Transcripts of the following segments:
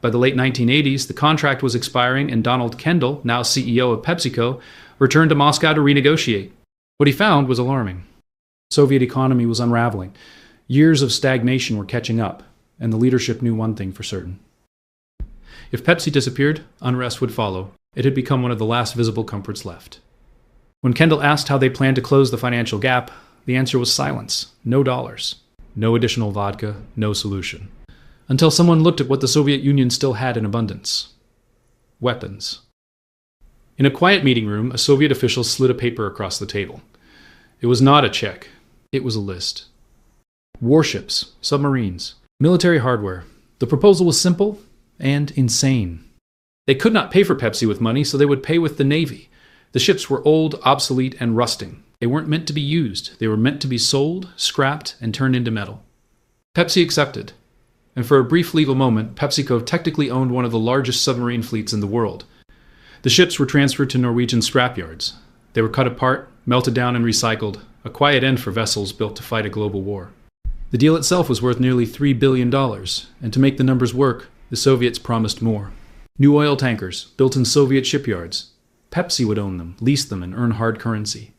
By the late 1980s, the contract was expiring and Donald Kendall, now CEO of PepsiCo, returned to Moscow to renegotiate. What he found was alarming. The Soviet economy was unraveling. Years of stagnation were catching up, and the leadership knew one thing for certain. If Pepsi disappeared, unrest would follow. It had become one of the last visible comforts left. When Kendall asked how they planned to close the financial gap, the answer was silence. No dollars. No additional vodka. No solution. Until someone looked at what the Soviet Union still had in abundance. Weapons. In a quiet meeting room, a Soviet official slid a paper across the table. It was not a check. It was a list. Warships, submarines, military hardware. The proposal was simple and insane. They could not pay for Pepsi with money, so they would pay with the Navy. The ships were old, obsolete, and rusting. They weren't meant to be used. They were meant to be sold, scrapped, and turned into metal. Pepsi accepted. And for a brief legal moment, PepsiCo technically owned one of the largest submarine fleets in the world. The ships were transferred to Norwegian scrapyards. They were cut apart, melted down, and recycled, a quiet end for vessels built to fight a global war. The deal itself was worth nearly $3 billion, and to make the numbers work, the Soviets promised more. New oil tankers, built in Soviet shipyards. Pepsi would own them, lease them, and earn hard currency.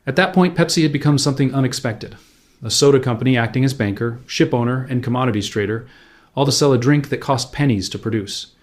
At that point, Pepsi had become something unexpected. A soda company acting as banker, ship owner, and commodities trader, all to sell a drink that cost pennies to produce.